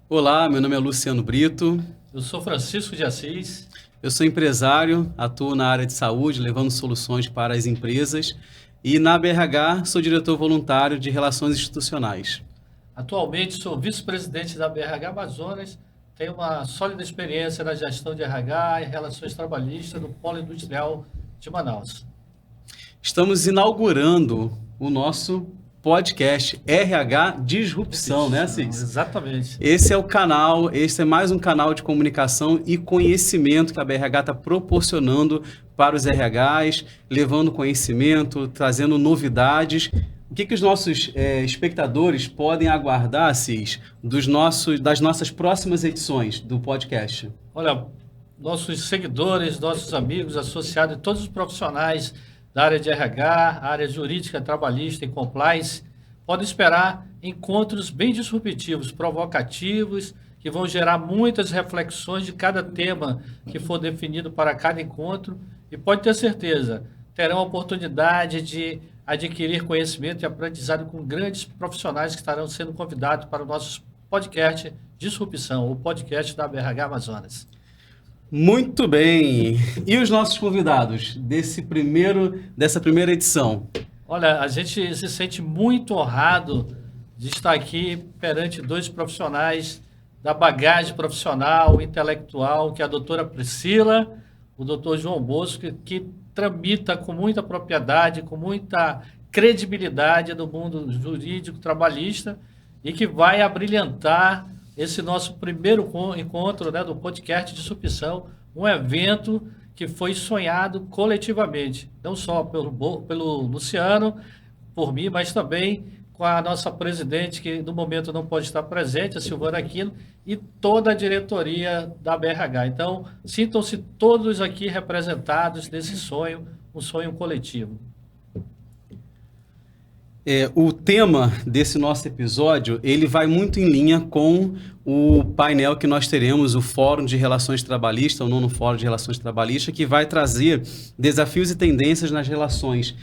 Olá, meu nome é Luciano Brito, Eu sou Francisco de Assis. eu sou empresário, atuo na área de saúde, levando soluções para as empresas e na BRH sou diretor voluntário de Relações Institucionais. Atualmente sou vice-presidente da BRH Amazonas. Tenho uma sólida experiência na gestão de RH e relações trabalhistas no Polo Industrial de Manaus. Estamos inaugurando o nosso podcast RH Disrupção, né, Disrupção, Assis? exatamente. Esse é o canal, esse é mais um canal de comunicação e conhecimento que a BRH está proporcionando para os RHs, levando conhecimento, trazendo novidades. O que os nossos espectadores podem aguardar, Assis, das nossas próximas edições do podcast? Olha, nossos seguidores, nossos amigos, associados e todos os profissionais da área de RH, área jurídica, trabalhista e compliance, podem esperar encontros bem disruptivos, provocativos, que vão gerar muitas reflexões de cada tema que for definido para cada encontro. E pode ter certeza, terão a oportunidade de adquirir conhecimento e aprendizado com grandes profissionais que estarão sendo convidados para o nosso podcast Disrupção, o podcast da BRH Amazonas. Muito bem. E os nossos convidados dessa primeira edição? Olha, a gente se sente muito honrado de estar aqui perante dois profissionais da bagagem profissional, intelectual, que é a doutora Priscila, o doutor João Bosco, que tramita com muita propriedade, com muita credibilidade no mundo jurídico trabalhista e que vai abrilhantar esse nosso primeiro encontro, né, do podcast de Disrupção, um evento que foi sonhado coletivamente, não só pelo Luciano, por mim, mas também com a nossa presidente, que no momento não pode estar presente, a Silvana Aquino, e toda a diretoria da BRH. Então, sintam-se todos aqui representados nesse sonho, um sonho coletivo. O tema desse nosso episódio, ele vai muito em linha com o painel que nós teremos, o Fórum de Relações Trabalhistas, o nono Fórum de Relações Trabalhistas, que vai trazer desafios e tendências nas relações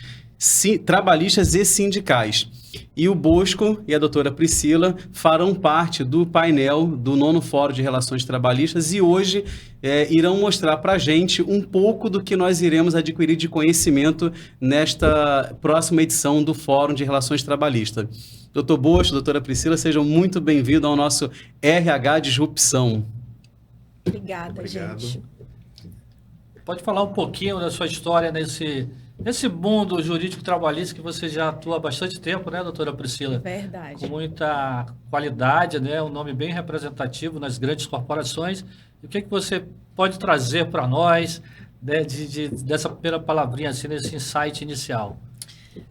trabalhistas e sindicais. E o Bosco e a doutora Priscila farão parte do painel do nono Fórum de Relações Trabalhistas e hoje irão mostrar para a gente um pouco do que nós iremos adquirir de conhecimento nesta próxima edição do Fórum de Relações Trabalhistas. Doutor Bosco, doutora Priscila, sejam muito bem-vindos ao nosso RH Disrupção. Obrigado. Gente. Pode falar um pouquinho da sua história nesse mundo jurídico trabalhista que você já atua há bastante tempo, né, doutora Priscila? Verdade. Com muita qualidade, né, um nome bem representativo nas grandes corporações. E o que você pode trazer para nós, né, dessa primeira palavrinha, assim, nesse insight inicial?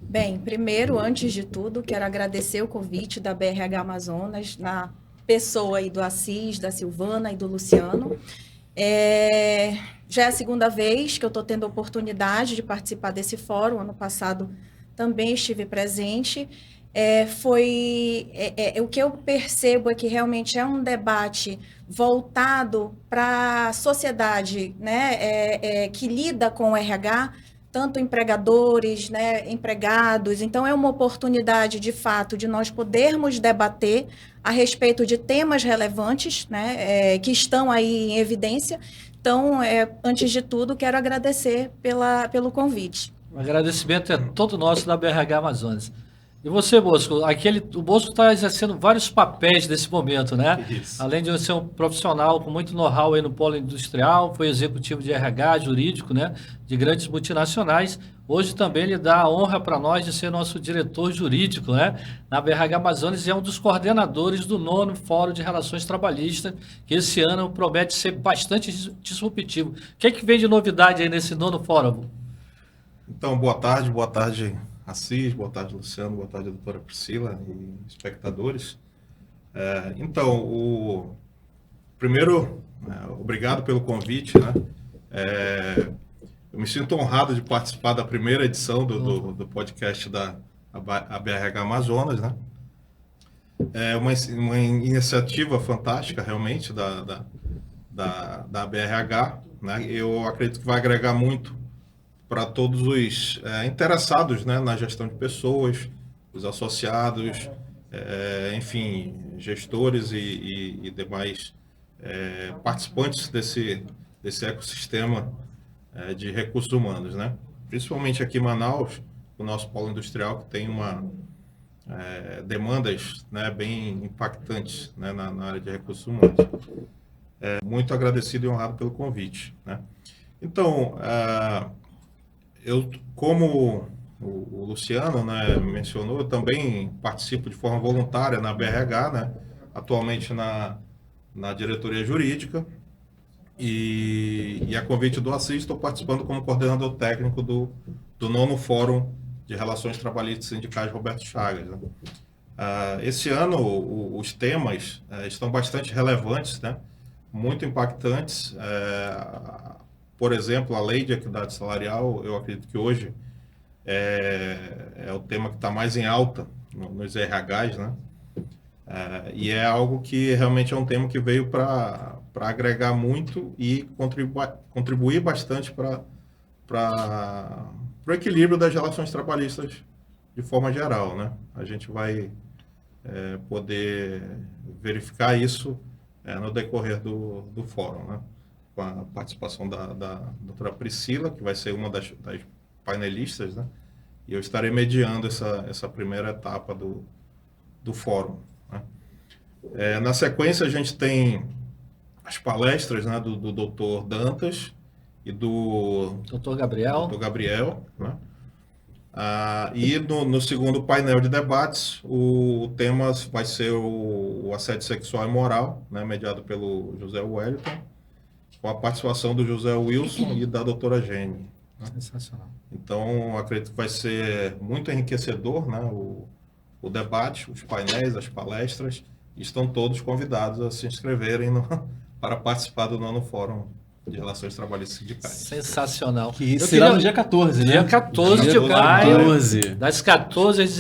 Bem, primeiro, antes de tudo, quero agradecer o convite da BRH Amazonas, na pessoa aí do Assis, da Silvana e do Luciano. Já é a segunda vez que eu estou tendo a oportunidade de participar desse fórum. Ano passado também estive presente. O que eu percebo é que realmente é um debate voltado para a sociedade, né, que lida com o RH, tanto empregadores, né, empregados. Então, é uma oportunidade, de fato, de nós podermos debater a respeito de temas relevantes, né, que estão aí em evidência. Então, antes de tudo, quero agradecer pelo convite. O agradecimento é todo nosso da BRH Amazonas. E você, Bosco? O Bosco está exercendo vários papéis nesse momento, né? Isso. Além de ser um profissional com muito know-how aí no polo industrial, foi executivo de RH, jurídico, né? De grandes multinacionais. Hoje também ele dá a honra para nós de ser nosso diretor jurídico, né? Na BRH Amazonas, e é um dos coordenadores do nono Fórum de Relações Trabalhistas, que esse ano promete ser bastante disruptivo. O que é que vem de novidade aí nesse nono Fórum? Então, boa tarde, Assis, boa tarde, Luciano, boa tarde, doutora Priscila e espectadores. Primeiro, obrigado pelo convite, né? Eu me sinto honrado de participar da primeira edição do podcast da BRH Amazonas, né? É uma iniciativa fantástica, realmente, da BRH, né? Eu acredito que vai agregar muito para todos os interessados, né, na gestão de pessoas, os associados, enfim, gestores e demais participantes desse ecossistema de recursos humanos, né? Principalmente aqui em Manaus, o nosso polo industrial, que tem demandas, né, bem impactantes, né, na área de recursos humanos. Muito agradecido e honrado pelo convite, né? Então, eu, como o Luciano, né, mencionou, eu também participo de forma voluntária na BRH, né, atualmente na diretoria jurídica, e a convite do Assis, estou participando como coordenador técnico do 9º Fórum de Relações Trabalhistas e Sindicais Roberto Chagas, né? Esse ano, os temas estão bastante relevantes, né, muito impactantes. Por exemplo, a lei de equidade salarial, eu acredito que hoje é o tema que está mais em alta nos RHs, né? E é algo que realmente é um tema que veio para agregar muito e contribuir bastante para o equilíbrio das relações trabalhistas de forma geral, né? A gente vai poder verificar isso no decorrer do fórum, né? Com a participação da doutora Priscila, que vai ser uma das painelistas, né? E eu estarei mediando essa primeira etapa do fórum, né? Na sequência, a gente tem as palestras, né, do Dr. Dantas e do Dr. Gabriel. Dr. Gabriel, né? E no segundo painel de debates, o tema vai ser o assédio sexual e moral, né, mediado pelo José Wellington, com a participação do José Wilson e da doutora Gene, né? Sensacional. Então, acredito que vai ser muito enriquecedor, né, o debate, os painéis, as palestras. Estão todos convidados a se inscreverem para participar do 9º Fórum de Relações Trabalhistas e Sindicais. Sensacional. Que será no dia 14, né? Dia 14 de Dia maio, 14. das 14 às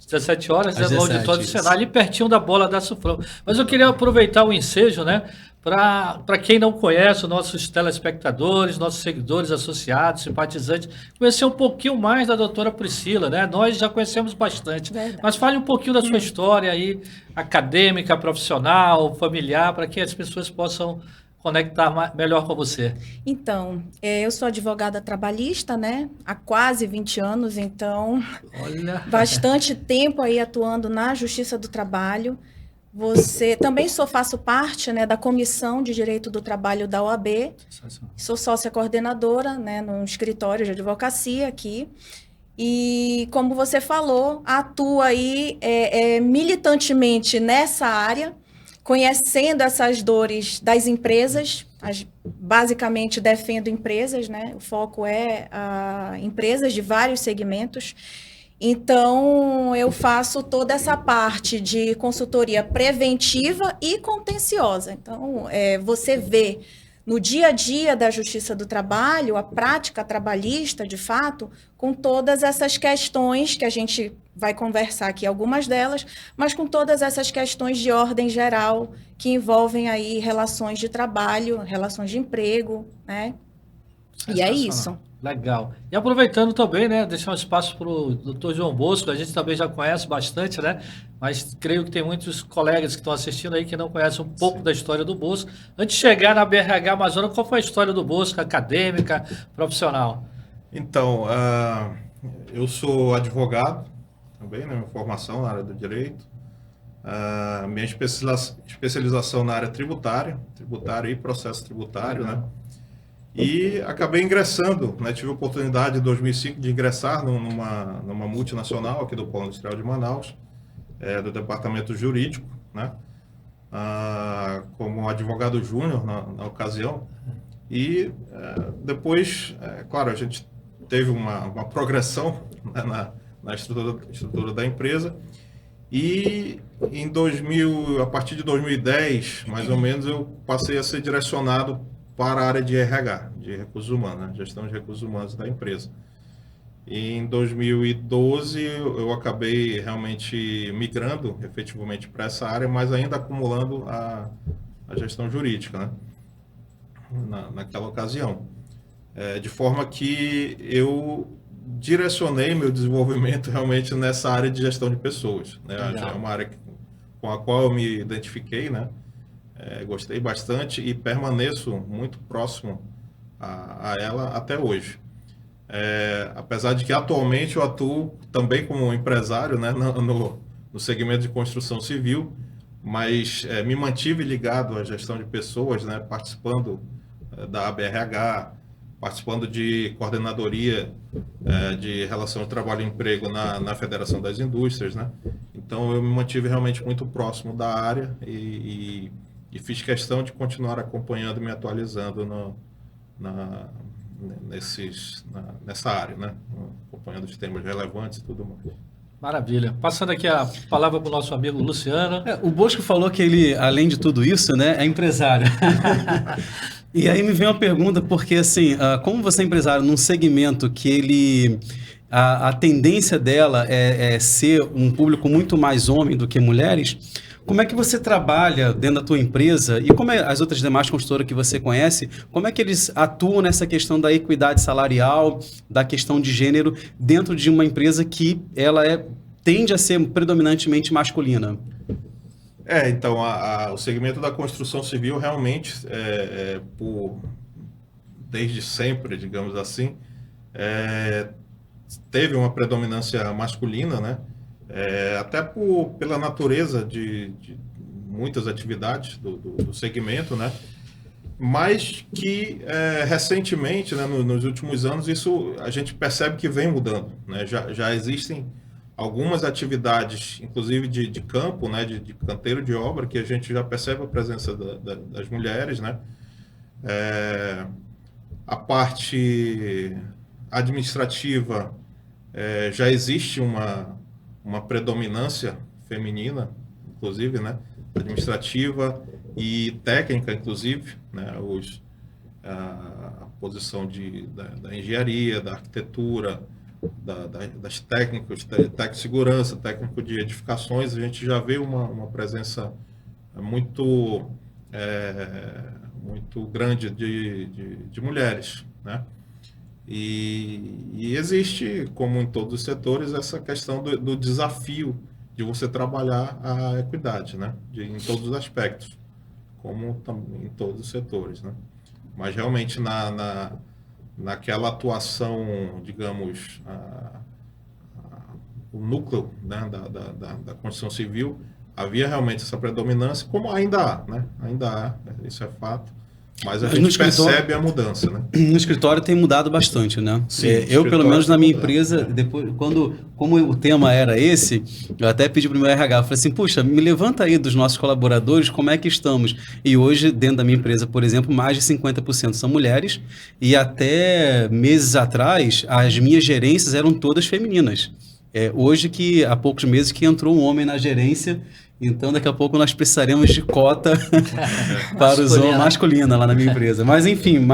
17 horas, Às no auditório do Senado, ali pertinho da bola da Sufrão. Mas eu queria aproveitar o ensejo, né, para quem não conhece, os nossos telespectadores, nossos seguidores, associados, simpatizantes, conhecer um pouquinho mais da doutora Priscila, né? Nós já conhecemos bastante. Verdade. Mas fale um pouquinho da sua história aí, acadêmica, profissional, familiar, para que as pessoas possam conectar melhor com você. Então, eu sou advogada trabalhista, né? Há quase 20 anos, então, Olha. bastante tempo aí atuando na Justiça do Trabalho. Também faço parte, né, da Comissão de Direito do Trabalho da OAB. Sou sócia coordenadora, né, no escritório de advocacia aqui. E, como você falou, atuo aí militantemente nessa área, conhecendo essas dores das empresas. Basicamente, defendo empresas, né? O foco é empresas de vários segmentos. Então, eu faço toda essa parte de consultoria preventiva e contenciosa. Então, você vê no dia a dia da Justiça do Trabalho, a prática trabalhista, de fato, com todas essas questões que a gente vai conversar aqui, algumas delas, mas com todas essas questões de ordem geral que envolvem aí relações de trabalho, relações de emprego, né? E é isso. Legal. E aproveitando também, né, deixar um espaço para o Dr. João Bosco, a gente também já conhece bastante, né, mas creio que tem muitos colegas que estão assistindo aí que não conhecem um pouco da história do Bosco. Antes de chegar na BRH Amazonas, qual foi a história do Bosco, acadêmica, profissional? Então, eu sou advogado também, né, minha formação na área do direito, minha especialização na área tributária e processo tributário, né? E acabei ingressando, né? Tive a oportunidade em 2005 de ingressar numa multinacional aqui do Polo Industrial de Manaus, do departamento jurídico, né? Como advogado júnior na ocasião. E depois, claro, a gente teve uma progressão, né, na estrutura da empresa. E a partir de 2010, mais ou menos, eu passei a ser direcionado para a área de RH, de recursos humanos, né? Gestão de recursos humanos da empresa. E em 2012 eu acabei realmente migrando efetivamente para essa área, mas ainda acumulando a gestão jurídica, né? Naquela ocasião. De forma que eu direcionei meu desenvolvimento realmente nessa área de gestão de pessoas, né? Já é uma área com a qual eu me identifiquei, né? Gostei bastante e permaneço muito próximo a ela até hoje. Apesar de que atualmente eu atuo também como empresário, né, no segmento de construção civil, mas me mantive ligado à gestão de pessoas, né, participando da ABRH, participando de coordenadoria de relação de trabalho e emprego na Federação das Indústrias, né? Então eu me mantive realmente muito próximo da área e fiz questão de continuar acompanhando e me atualizando nessa área, né? Acompanhando os temas relevantes e tudo mais. Maravilha. Passando aqui a palavra para o nosso amigo Luciano. O Bosco falou que ele, além de tudo isso, né, é empresário. E aí me vem uma pergunta, porque assim, como você é empresário num segmento que a tendência dela é ser um público muito mais homem do que mulheres, como é que você trabalha dentro da tua empresa e como as outras demais construtoras que você conhece, como é que eles atuam nessa questão da equidade salarial, da questão de gênero, dentro de uma empresa que ela tende a ser predominantemente masculina? Então, o segmento da construção civil realmente, desde sempre, digamos assim, teve uma predominância masculina, né? Até pela natureza de muitas atividades do segmento, né? Mas que recentemente, né, nos últimos anos, isso a gente percebe que vem mudando, né? Já existem algumas atividades, inclusive de campo, né, de canteiro de obra, que a gente já percebe a presença das mulheres, né? A parte administrativa, já existe uma predominância feminina, inclusive, né, administrativa e técnica, inclusive, né, a posição da engenharia, da arquitetura, das técnicos, técnico de segurança, técnico de edificações, a gente já vê uma presença muito grande de mulheres, né? E existe, como em todos os setores, essa questão do desafio de você trabalhar a equidade, né? Em todos os aspectos, como também em todos os setores, né? Mas realmente naquela atuação, digamos, o núcleo, né, da construção civil, havia realmente essa predominância, como ainda há, né? Ainda há, isso é fato. Mas a gente percebe a mudança, né? No escritório tem mudado bastante, né? Sim, eu, pelo menos na minha empresa, depois, como o tema era esse, eu até pedi para o meu RH, eu falei assim, puxa, me levanta aí dos nossos colaboradores, como é que estamos? E hoje, dentro da minha empresa, por exemplo, mais de 50% são mulheres, e até meses atrás, as minhas gerências eram todas femininas. Hoje, há poucos meses, que entrou um homem na gerência, então daqui a pouco nós precisaremos de cota para os homens masculina lá na minha empresa. Mas enfim,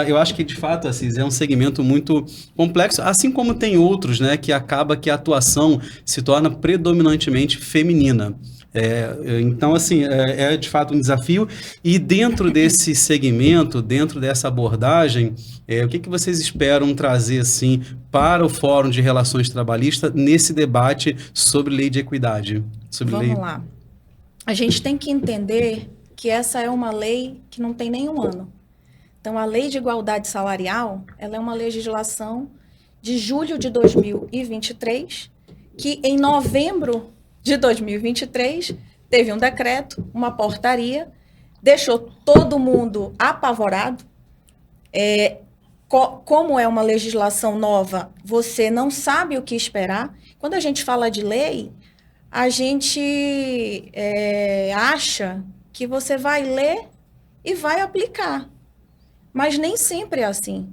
eu acho que de fato, Assis, é um segmento muito complexo, assim como tem outros, né, que acaba que a atuação se torna predominantemente feminina. Então, assim, é de fato um desafio. E dentro desse segmento, dentro dessa abordagem, o que vocês esperam trazer assim, para o Fórum de Relações Trabalhistas nesse debate sobre lei de equidade? Vamos lá. A gente tem que entender que essa é uma lei que não tem nenhum ano. Então, a Lei de Igualdade Salarial, ela é uma legislação de julho de 2023, que em novembro de 2023, teve um decreto, uma portaria, deixou todo mundo apavorado. Como é uma legislação nova, você não sabe o que esperar. Quando a gente fala de lei, a gente acha que você vai ler e vai aplicar. Mas nem sempre é assim.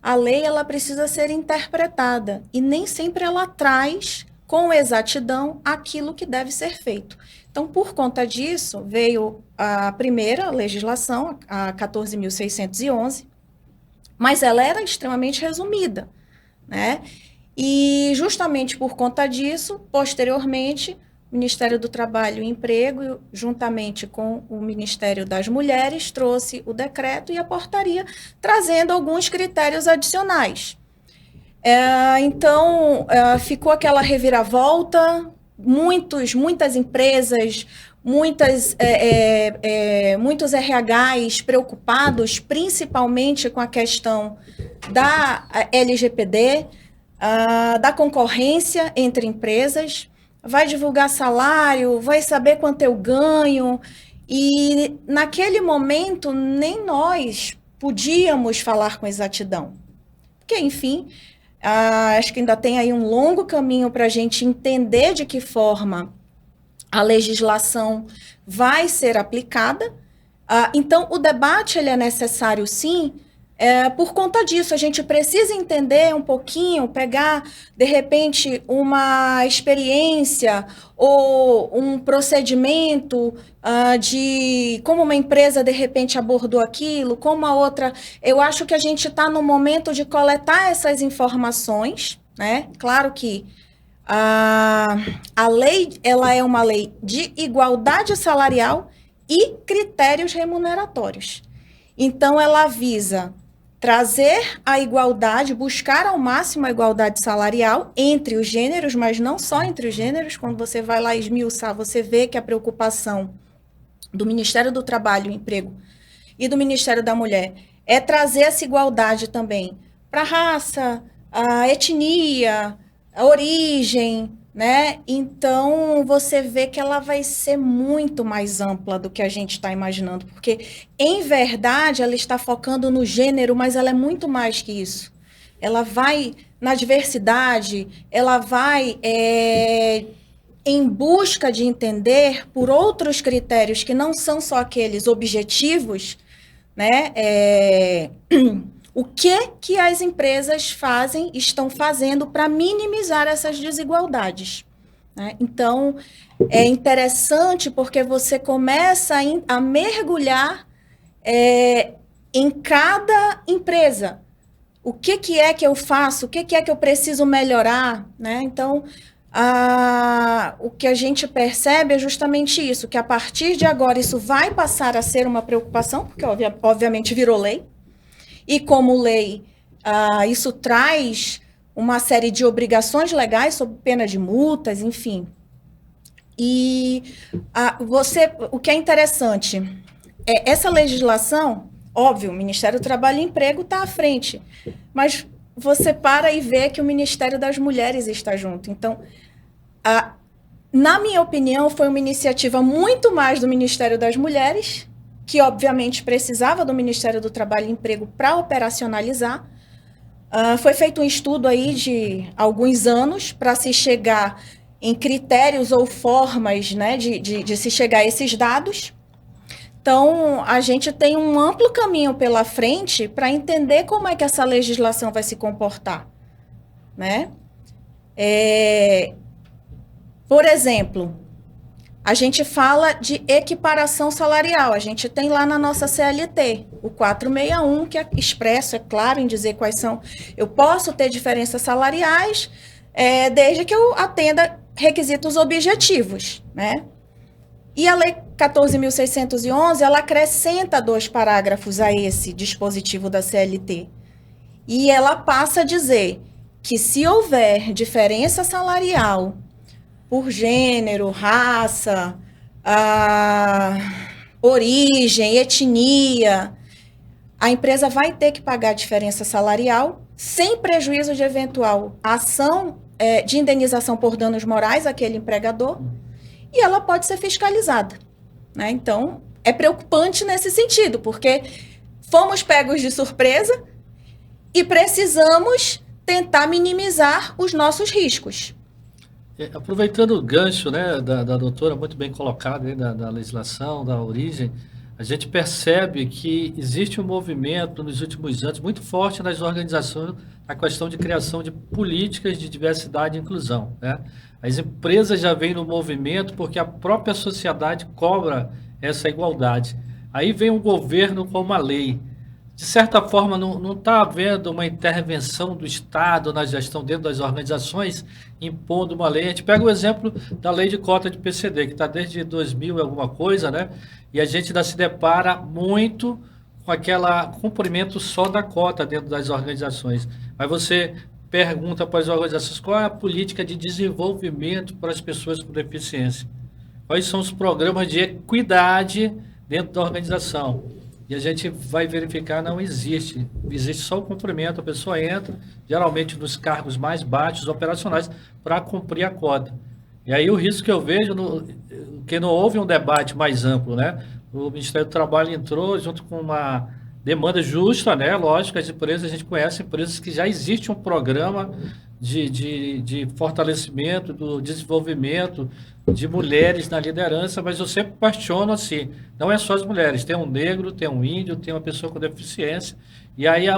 A lei, ela precisa ser interpretada e nem sempre ela traz com exatidão aquilo que deve ser feito. Então, por conta disso, veio a primeira legislação, a 14.611, mas ela era extremamente resumida, né? E justamente por conta disso, posteriormente, o Ministério do Trabalho e Emprego, juntamente com o Ministério das Mulheres, trouxe o decreto e a portaria, trazendo alguns critérios adicionais. Então, ficou aquela reviravolta, muitas empresas, muitos RHs preocupados, principalmente com a questão da LGPD, da concorrência entre empresas, vai divulgar salário, vai saber quanto eu ganho, e naquele momento nem nós podíamos falar com exatidão. Porque, enfim, acho que ainda tem aí um longo caminho para a gente entender de que forma a legislação vai ser aplicada. Então, o debate ele é necessário, sim, por conta disso. A gente precisa entender um pouquinho, pegar, de repente, uma experiência ou um procedimento de como uma empresa, de repente, abordou aquilo, como a outra. Eu acho que a gente está no momento de coletar essas informações, né? Claro que a lei, ela é uma lei de igualdade salarial e critérios remuneratórios. Então, ela visa trazer a igualdade, buscar ao máximo a igualdade salarial entre os gêneros, mas não só entre os gêneros. Quando você vai lá esmiuçar, você vê que a preocupação do Ministério do Trabalho e Emprego e do Ministério da Mulher é trazer essa igualdade também para a raça, a etnia, a origem, né? Então, você vê que ela vai ser muito mais ampla do que a gente está imaginando, porque, em verdade, ela está focando no gênero, mas ela é muito mais que isso. Ela vai na diversidade, ela vai em busca de entender, por outros critérios que não são só aqueles objetivos, né? O que as empresas estão fazendo para minimizar essas desigualdades, né? Então, é interessante porque você começa a mergulhar em cada empresa. O que é que eu faço? O que é que eu preciso melhorar, né? Então, o que a gente percebe é justamente isso, que a partir de agora isso vai passar a ser uma preocupação, porque obviamente virou lei. E como lei, isso traz uma série de obrigações legais sob pena de multas, enfim. E o que é interessante é essa legislação, óbvio, o Ministério do Trabalho e Emprego está à frente, mas você para e vê que o Ministério das Mulheres está junto. Então, na minha opinião, foi uma iniciativa muito mais do Ministério das Mulheres, que obviamente precisava do Ministério do Trabalho e Emprego para operacionalizar. Foi feito um estudo aí de alguns anos para se chegar em critérios ou formas, né, de se chegar a esses dados. Então, a gente tem um amplo caminho pela frente para entender como é que essa legislação vai se comportar, né? Por exemplo, a gente fala de equiparação salarial. A gente tem lá na nossa CLT o 461, que é expresso, é claro, em dizer quais são. Eu posso ter diferenças salariais desde que eu atenda requisitos objetivos, né? E a Lei 14.611, ela acrescenta 2 parágrafos a esse dispositivo da CLT. E ela passa a dizer que se houver diferença salarial por gênero, raça, origem, etnia, a empresa vai ter que pagar a diferença salarial sem prejuízo de eventual ação de indenização por danos morais àquele empregador, e ela pode ser fiscalizada, né? Então, é preocupante nesse sentido, porque fomos pegos de surpresa e precisamos tentar minimizar os nossos riscos. Aproveitando o gancho, né, da doutora, muito bem colocado aí, da legislação, da origem, a gente percebe que existe um movimento nos últimos anos muito forte nas organizações na questão de criação de políticas de diversidade e inclusão, né? As empresas já vêm no movimento porque a própria sociedade cobra essa igualdade. Aí vem o governo com uma lei. De certa forma, não está havendo uma intervenção do Estado na gestão dentro das organizações, impondo uma lei. A gente pega o exemplo da lei de cota de PCD, que está desde 2000 e alguma coisa, né? E a gente ainda se depara muito com aquele cumprimento só da cota dentro das organizações. Mas você pergunta para as organizações qual é a política de desenvolvimento para as pessoas com deficiência. Quais são os programas de equidade dentro da organização? E a gente vai verificar, não existe. Existe só o cumprimento, a pessoa entra, geralmente nos cargos mais baixos, operacionais, para cumprir a cota. E aí o risco que eu vejo, que não houve um debate mais amplo, né? O Ministério do Trabalho entrou junto com uma demanda justa, né? Lógico, as empresas, a gente conhece empresas que já existe um programa de fortalecimento, do desenvolvimento de mulheres na liderança, mas eu sempre questiono assim, não é só as mulheres, tem um negro, tem um índio, tem uma pessoa com deficiência, e aí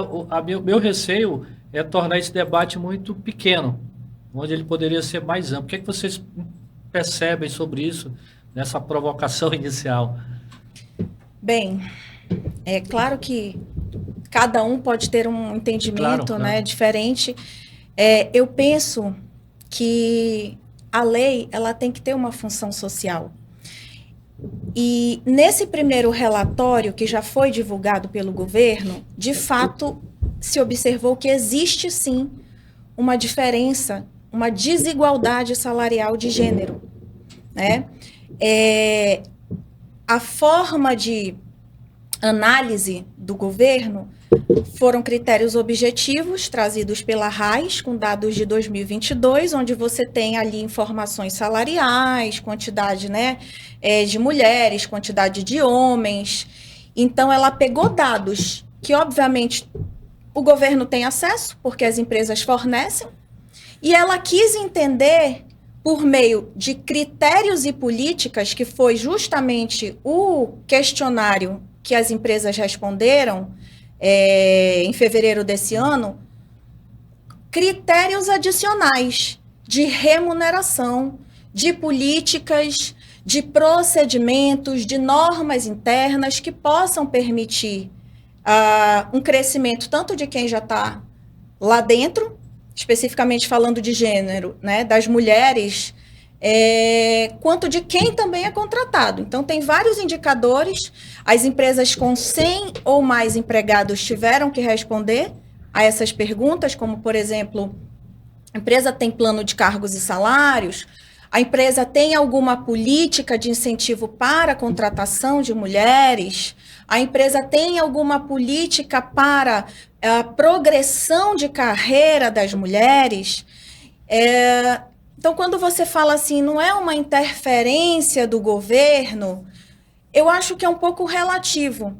meu receio é tornar esse debate muito pequeno, onde ele poderia ser mais amplo. O que é que vocês percebem sobre isso, nessa provocação inicial? Bem, é claro que cada um pode ter um entendimento, Claro. né, diferente. Eu penso que a lei ela tem que ter uma função social. E nesse primeiro relatório que já foi divulgado pelo governo, de fato se observou que existe sim uma diferença, uma desigualdade salarial de gênero, né? A forma de análise do governo foram critérios objetivos trazidos pela RAIS, com dados de 2022, onde você tem ali informações salariais, quantidade, né, de mulheres, quantidade de homens. Então, ela pegou dados que, obviamente, o governo tem acesso, porque as empresas fornecem, e ela quis entender, por meio de critérios e políticas, que foi justamente o questionário que as empresas responderam em fevereiro desse ano, critérios adicionais de remuneração, de políticas, de procedimentos, de normas internas que possam permitir um crescimento tanto de quem já está lá dentro, especificamente falando de gênero, né, das mulheres, quanto de quem também é contratado. Então, tem vários indicadores. As empresas com 100 ou mais empregados tiveram que responder a essas perguntas, como, por exemplo, a empresa tem plano de cargos e salários, a empresa tem alguma política de incentivo para a contratação de mulheres, a empresa tem alguma política para a progressão de carreira das mulheres. Então, quando você fala assim, não é uma interferência do governo, eu acho que é um pouco relativo.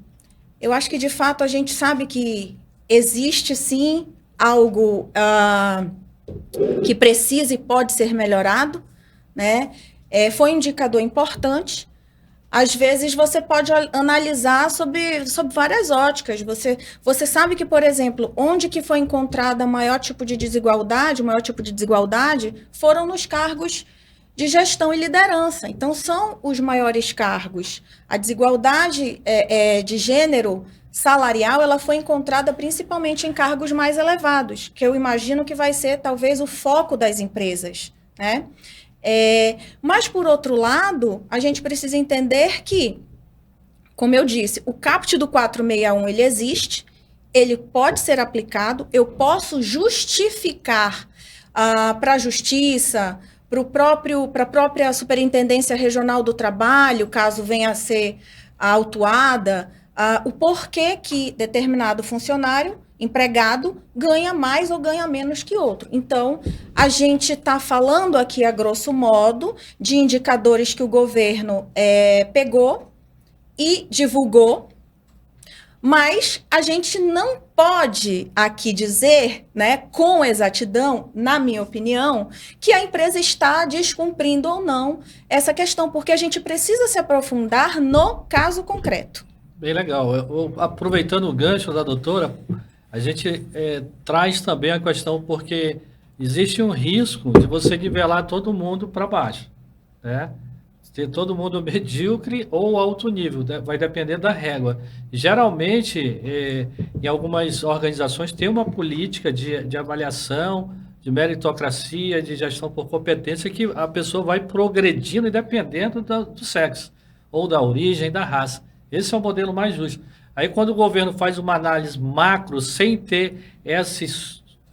Eu acho que, de fato, a gente sabe que existe, sim, algo que precisa e pode ser melhorado, né? Foi um indicador importante. Às vezes, você pode analisar sob várias óticas. Você sabe que, por exemplo, onde que foi encontrada maior tipo de desigualdade, o maior tipo de desigualdade foram nos cargos de gestão e liderança. Então, são os maiores cargos. A desigualdade de gênero salarial, ela foi encontrada principalmente em cargos mais elevados, que eu imagino que vai ser, talvez, o foco das empresas, né? Mas, por outro lado, a gente precisa entender que, como eu disse, o CAPT do 461, ele existe, ele pode ser aplicado, eu posso justificar para a Justiça, para a própria Superintendência Regional do Trabalho, caso venha a ser autuada, o porquê que determinado funcionário, empregado, ganha mais ou ganha menos que outro. Então, a gente está falando aqui, a grosso modo, de indicadores que o governo pegou e divulgou, mas a gente não pode aqui dizer, né, com exatidão, na minha opinião, que a empresa está descumprindo ou não essa questão, porque a gente precisa se aprofundar no caso concreto. Bem legal. Aproveitando o gancho da doutora, a gente traz também a questão porque existe um risco de você nivelar todo mundo para baixo, né? Ter todo mundo medíocre ou alto nível, né? Vai depender da régua. Geralmente, em algumas organizações, tem uma política de avaliação, de meritocracia, de gestão por competência, que a pessoa vai progredindo dependendo do sexo, ou da origem, da raça. Esse é o modelo mais justo. Aí, quando o governo faz uma análise macro, sem ter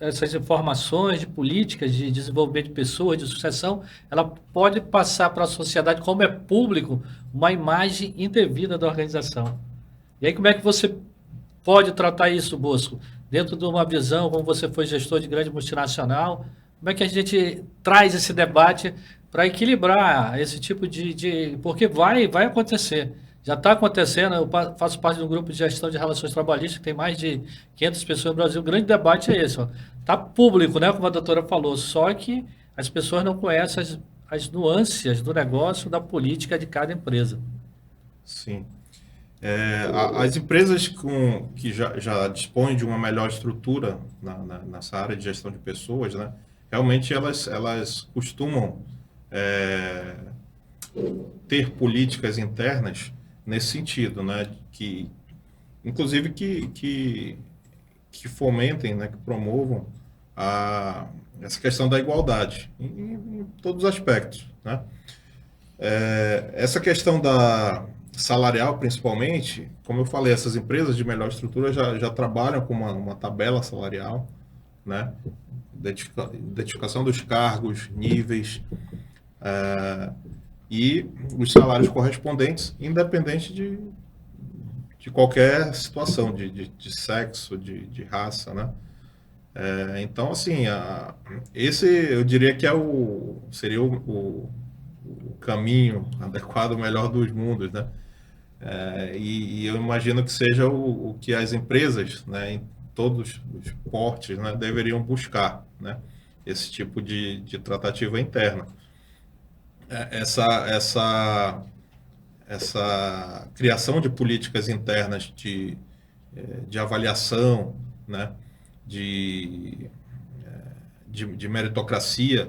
essas informações de políticas de desenvolvimento de pessoas, de sucessão, ela pode passar para a sociedade, como é público, uma imagem indevida da organização. E aí como é que você pode tratar isso, Bosco? Dentro de uma visão, como você foi gestor de grande multinacional, como é que a gente traz esse debate para equilibrar esse tipo de... Porque vai acontecer. Já está acontecendo, eu faço parte de um grupo de gestão de relações trabalhistas, que tem mais de 500 pessoas no Brasil. O grande debate é esse. Está público, né, como a doutora falou, só que as pessoas não conhecem as nuances do negócio, da política de cada empresa. Sim. As empresas que já dispõem de uma melhor estrutura nessa área de gestão de pessoas, né, realmente elas costumam ter políticas internas nesse sentido, né, inclusive que fomentem, né, que promovam essa questão da igualdade em todos os aspectos, né. Essa questão da salarial, principalmente, como eu falei, essas empresas de melhor estrutura já trabalham com uma tabela salarial, né, identificação dos cargos, níveis, e os salários correspondentes, independente de qualquer situação, de sexo, de raça, né? Então, assim, esse eu diria que seria o caminho adequado, o melhor dos mundos, né? E eu imagino que seja o que as empresas, né, em todos os portes, né, deveriam buscar, né? Esse tipo de tratativa interna. Essa criação de políticas internas de avaliação, né, de meritocracia,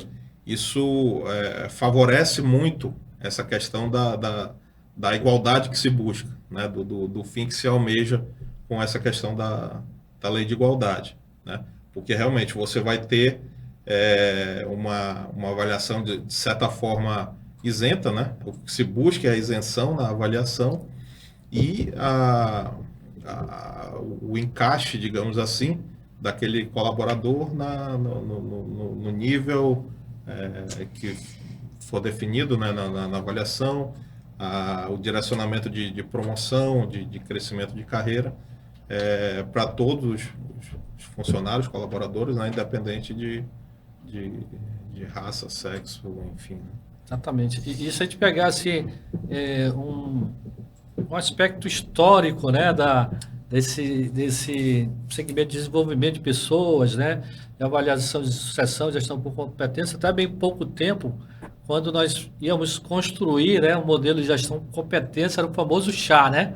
isso favorece muito essa questão da igualdade que se busca, né, do fim que se almeja com essa questão da lei de igualdade, né, porque realmente você vai ter uma avaliação de certa forma isenta, né? O que se busca é a isenção na avaliação e o encaixe, digamos assim, daquele colaborador no nível que for definido, né, na avaliação, o direcionamento de promoção, de crescimento de carreira para todos os funcionários, colaboradores, né, independente de raça, sexo, enfim. Né? Exatamente. E se a gente pegasse um aspecto histórico, né, desse segmento de desenvolvimento de pessoas, né, de avaliação de sucessão, gestão por competência, até bem pouco tempo, quando nós íamos construir, né, um modelo de gestão por competência, era o famoso CHA, né?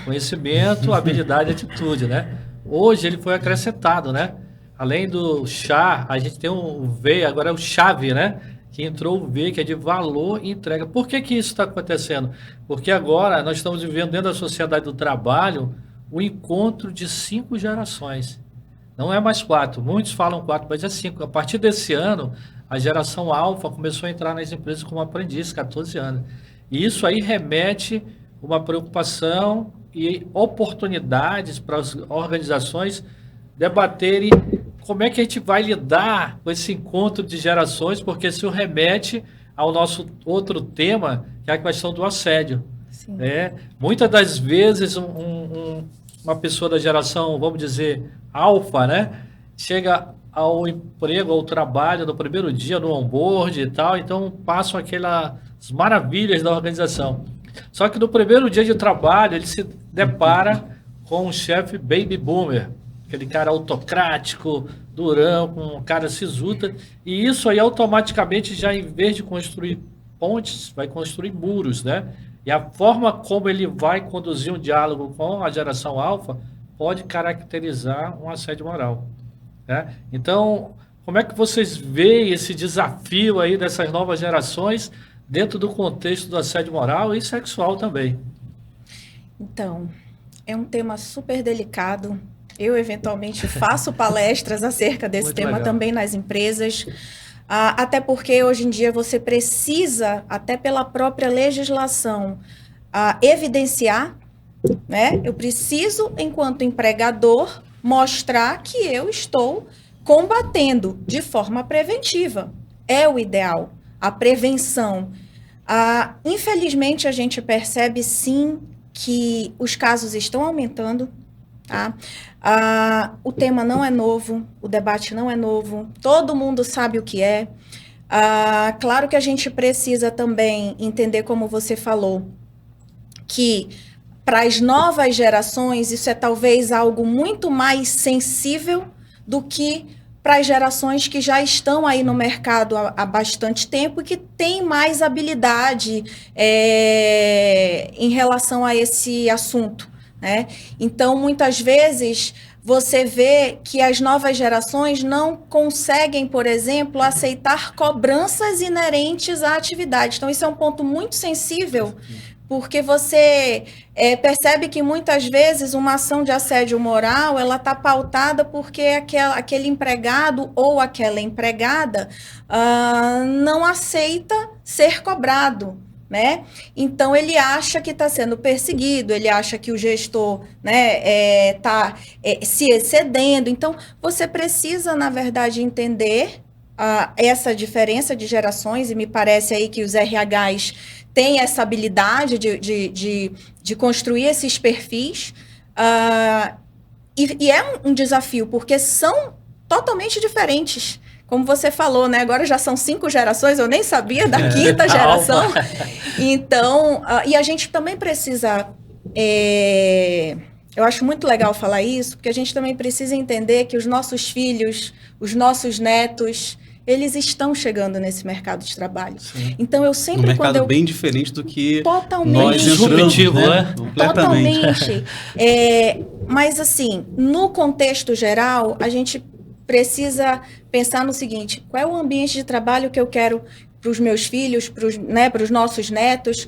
Conhecimento, habilidade e atitude, né? Hoje ele foi acrescentado, né? Além do CHA, a gente tem um V, agora é o CHAVE, né? Que entrou o V, que é de valor e entrega. Por que isso está acontecendo? Porque agora nós estamos vivendo dentro da sociedade do trabalho o encontro de 5 gerações. Não é mais 4. Muitos falam 4, mas é 5. A partir desse ano, a geração alfa começou a entrar nas empresas como aprendiz, 14 anos. E isso aí remete uma preocupação e oportunidades para as organizações debaterem como é que a gente vai lidar com esse encontro de gerações, porque isso remete ao nosso outro tema, que é a questão do assédio. Sim. Muitas das vezes, uma pessoa da geração, vamos dizer, alfa, né, chega ao emprego, ao trabalho, no primeiro dia, no onboard e tal, então passam aquelas maravilhas da organização. Só que no primeiro dia de trabalho, ele se depara com um chefe baby boomer, aquele cara autocrático, durão, com um cara sisuda, e isso aí automaticamente já, em vez de construir pontes, vai construir muros, né? E a forma como ele vai conduzir um diálogo com a geração alfa pode caracterizar um assédio moral, né? Então, como é que vocês veem esse desafio aí dessas novas gerações dentro do contexto do assédio moral e sexual também? Então, é um tema super delicado. Eu, eventualmente, faço palestras acerca desse tema também nas empresas, até porque hoje em dia você precisa, até pela própria legislação, evidenciar, né? Eu preciso, enquanto empregador, mostrar que eu estou combatendo de forma preventiva. É o ideal, a prevenção. Infelizmente, a gente percebe, sim, que os casos estão aumentando. Tá? O tema não é novo, o debate não é novo, todo mundo sabe o que é. Claro que a gente precisa também entender, como você falou, que para as novas gerações isso é talvez algo muito mais sensível do que para as gerações que já estão aí no mercado há bastante tempo e que têm mais habilidade em relação a esse assunto, né? Então, muitas vezes, você vê que as novas gerações não conseguem, por exemplo, aceitar cobranças inerentes à atividade. Então, isso é um ponto muito sensível, porque você percebe que muitas vezes uma ação de assédio moral ela está pautada porque aquele empregado ou aquela empregada não aceita ser cobrado, né? Então ele acha que está sendo perseguido, ele acha que o gestor, né, está se excedendo. Então você precisa, na verdade, entender essa diferença de gerações, e me parece aí que os RHs tem essa habilidade de construir esses perfis, e é um desafio, porque são totalmente diferentes. Como você falou, né? Agora já são 5 gerações, eu nem sabia da 5ª geração. Então, e a gente também precisa... eu acho muito legal falar isso, porque a gente também precisa entender que os nossos filhos, os nossos netos... eles estão chegando nesse mercado de trabalho. Sim. Então, eu sempre... Um mercado bem diferente do que totalmente, nós entramos, né? Totalmente. Mas, assim, no contexto geral, a gente precisa pensar no seguinte: qual é o ambiente de trabalho que eu quero para os meus filhos, para os nossos netos?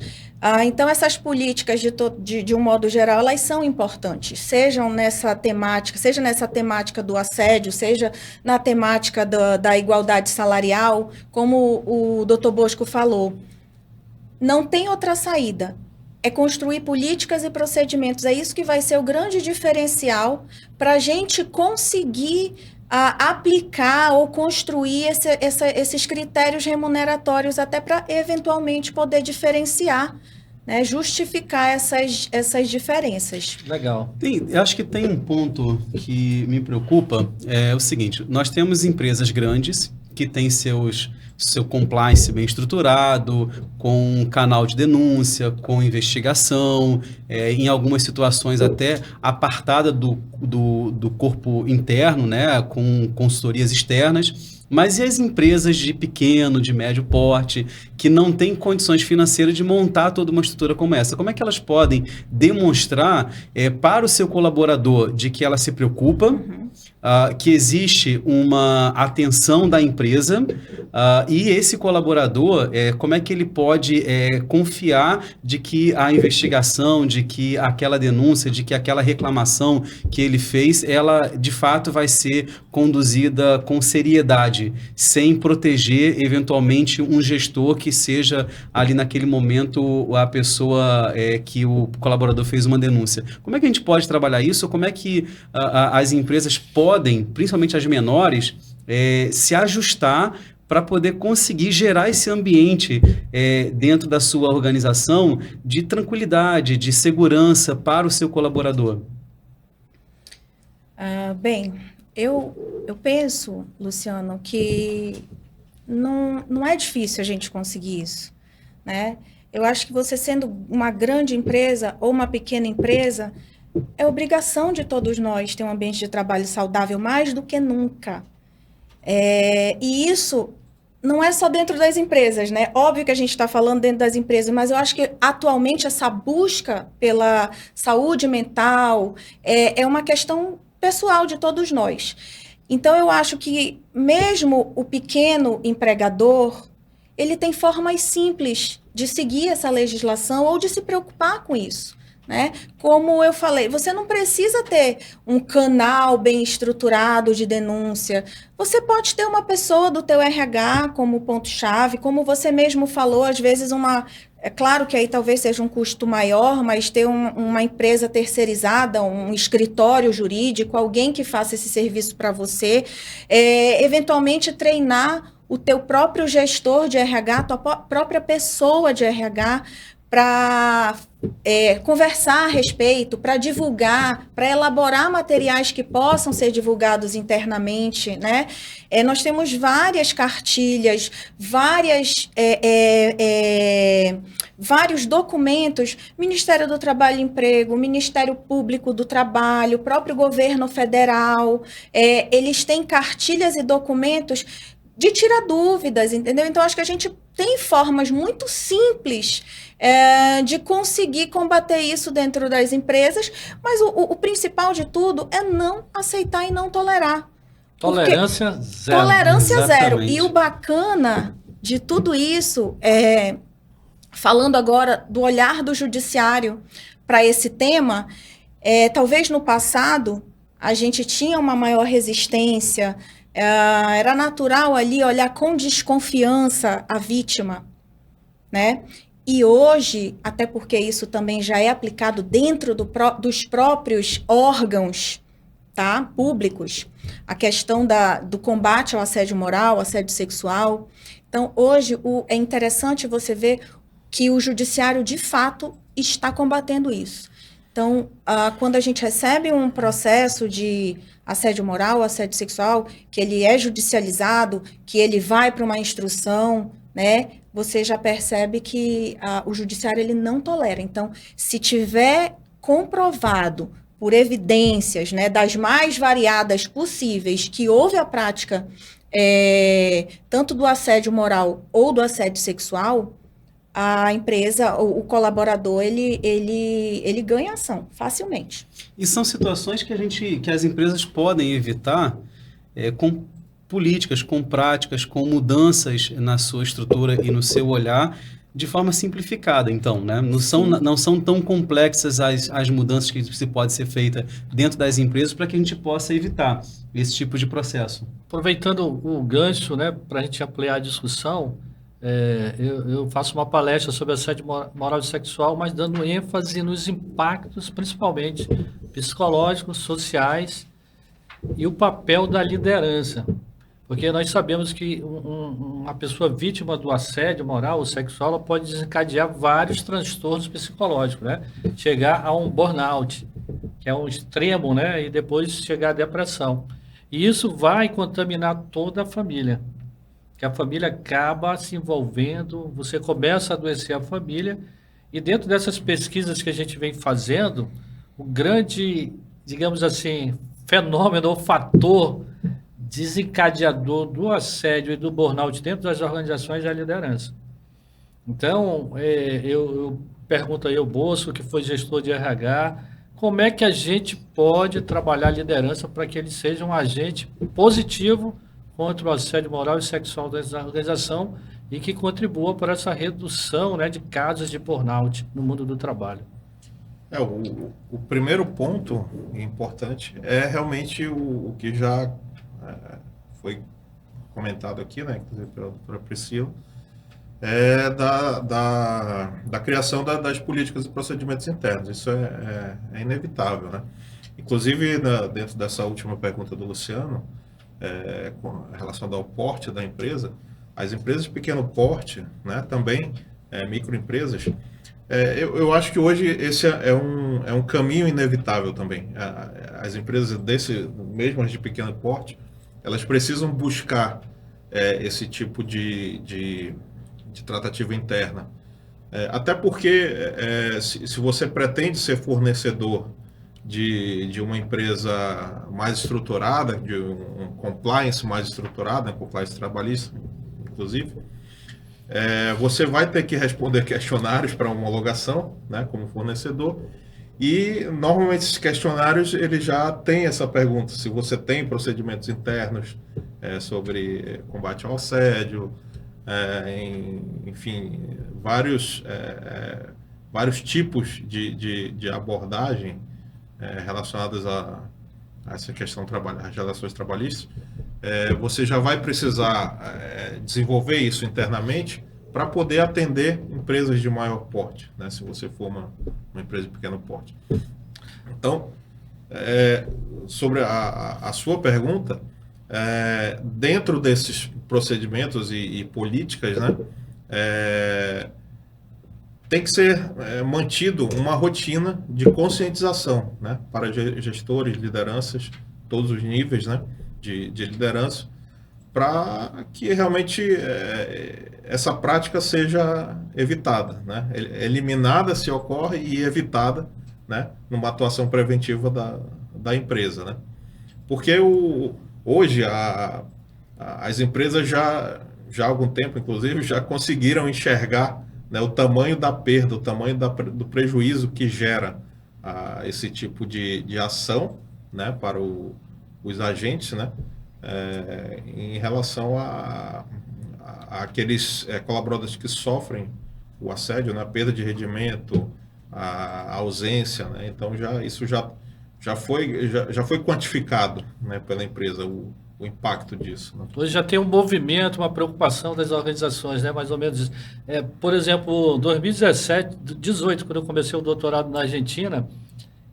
Então, essas políticas, de um modo geral, elas são importantes, seja nessa temática do assédio, seja na temática da igualdade salarial, como o Dr. Bosco falou. Não tem outra saída, é construir políticas e procedimentos. É isso que vai ser o grande diferencial para a gente conseguir aplicar ou construir esses critérios remuneratórios, até para eventualmente poder diferenciar, né, justificar essas diferenças. Legal. Eu acho que tem um ponto que me preocupa, é o seguinte: nós temos empresas grandes que têm seu compliance bem estruturado, com um canal de denúncia, com investigação, em algumas situações até apartada do corpo interno, né, com consultorias externas. Mas e as empresas de pequeno, de médio porte, que não têm condições financeiras de montar toda uma estrutura como essa? Como é que elas podem demonstrar para o seu colaborador de que ela se preocupa, que existe uma atenção da empresa, e esse colaborador, como é que ele pode confiar de que a investigação, de que aquela denúncia, de que aquela reclamação que ele fez, ela de fato vai ser conduzida com seriedade, sem proteger eventualmente um gestor que seja ali naquele momento a pessoa que o colaborador fez uma denúncia? Como é que a gente pode trabalhar isso? Como é que as empresas podem, principalmente as menores, se ajustar para poder conseguir gerar esse ambiente dentro da sua organização de tranquilidade, de segurança para o seu colaborador? Bem, eu penso, Luciano, que não é difícil a gente conseguir isso, né? Eu acho que você, sendo uma grande empresa ou uma pequena empresa, é obrigação de todos nós ter um ambiente de trabalho saudável mais do que nunca. E isso não é só dentro das empresas, né? Óbvio que a gente está falando dentro das empresas, mas eu acho que atualmente essa busca pela saúde mental é uma questão pessoal de todos nós. Então, eu acho que mesmo o pequeno empregador, ele tem formas simples de seguir essa legislação ou de se preocupar com isso, né? Como eu falei, você não precisa ter um canal bem estruturado de denúncia. Você pode ter uma pessoa do teu RH como ponto-chave, como você mesmo falou, às vezes é claro que aí talvez seja um custo maior, mas ter uma empresa terceirizada, um escritório jurídico, alguém que faça esse serviço para você, eventualmente treinar o teu próprio gestor de RH, a tua própria pessoa de RH, para conversar a respeito, para divulgar, para elaborar materiais que possam ser divulgados internamente, né? Nós temos várias cartilhas, vários documentos, Ministério do Trabalho e Emprego, Ministério Público do Trabalho, o próprio governo federal, eles têm cartilhas e documentos de tirar dúvidas, entendeu? Então, acho que a gente tem formas muito simples de conseguir combater isso dentro das empresas, mas o principal de tudo é não aceitar e não tolerar. Tolerância zero. Tolerância zero. Exatamente. E o bacana de tudo isso, falando agora do olhar do judiciário para esse tema, talvez no passado a gente tinha uma maior resistência, era natural ali olhar com desconfiança a vítima, né? E hoje, até porque isso também já é aplicado dentro dos próprios órgãos, tá, públicos, a questão do combate ao assédio moral, assédio sexual. Então, hoje, é interessante você ver que o judiciário, de fato, está combatendo isso. Então, quando a gente recebe um processo de assédio moral, assédio sexual, que ele é judicializado, que ele vai para uma instrução, né, você já percebe que o judiciário ele não tolera. Então, se tiver comprovado por evidências, né, das mais variadas possíveis, que houve a prática tanto do assédio moral ou do assédio sexual, a empresa, o colaborador, ele ganha ação facilmente. E são situações que as empresas podem evitar com políticas, com práticas, com mudanças na sua estrutura e no seu olhar de forma simplificada, então, né? Não são tão complexas as mudanças que se pode ser feita dentro das empresas para que a gente possa evitar esse tipo de processo. Aproveitando o gancho, né, para a gente ampliar a discussão, eu faço uma palestra sobre assédio moral e sexual, mas dando ênfase nos impactos, principalmente psicológicos, sociais e o papel da liderança. Porque nós sabemos que uma pessoa vítima do assédio moral ou sexual ela pode desencadear vários transtornos psicológicos, né? Chegar a um burnout, que é um extremo, né? E depois chegar à depressão. E isso vai contaminar toda a família. Que a família acaba se envolvendo, você começa a adoecer a família. E dentro dessas pesquisas que a gente vem fazendo, o grande, digamos assim, fenômeno ou fator desencadeador do assédio e do burnout dentro das organizações é a liderança. Então, eu pergunto aí ao Bosco, que foi gestor de RH, como é que a gente pode trabalhar a liderança para que ele seja um agente positivo contra o assédio moral e sexual da organização e que contribua para essa redução, né, de casos de burnout no mundo do trabalho? O primeiro ponto importante é realmente o que já foi comentado aqui, né, inclusive pela doutora Priscila, da criação das políticas e procedimentos internos. Isso é inevitável, né? Inclusive, dentro dessa última pergunta do Luciano, com relação ao porte da empresa, as empresas de pequeno porte, né, também microempresas, eu acho que hoje esse é um caminho inevitável também. As empresas mesmo as de pequeno porte, elas precisam buscar esse tipo de tratativa interna. Até porque se você pretende ser fornecedor de uma empresa mais estruturada, de um compliance mais estruturado, compliance trabalhista, inclusive, você vai ter que responder questionários para homologação, né, como fornecedor, e normalmente esses questionários ele já tem essa pergunta, se você tem procedimentos internos sobre combate ao assédio, enfim, vários vários tipos de abordagem relacionadas a essa questão às relações trabalhistas, você já vai precisar desenvolver isso internamente para poder atender empresas de maior porte, né? Se você for uma empresa de pequeno porte. Então, sobre a sua pergunta, dentro desses procedimentos e políticas, né, tem que ser mantido uma rotina de conscientização, né, para gestores, lideranças, todos os níveis, né, de liderança, para que realmente essa prática seja evitada, né, eliminada se ocorre e evitada, né, numa atuação preventiva da empresa, né, porque hoje as empresas já há algum tempo, inclusive, já conseguiram enxergar, né, o tamanho da perda, o tamanho do prejuízo que gera esse tipo de ação, né, para os agentes, né, em relação a aqueles colaboradores que sofrem o assédio, né, a perda de rendimento, a ausência, né, então isso já foi quantificado, né, pela empresa, o impacto disso, né? Hoje já tem um movimento, uma preocupação das organizações, né? Mais ou menos isso. Por exemplo, 2017, 2018, quando eu comecei o doutorado na Argentina,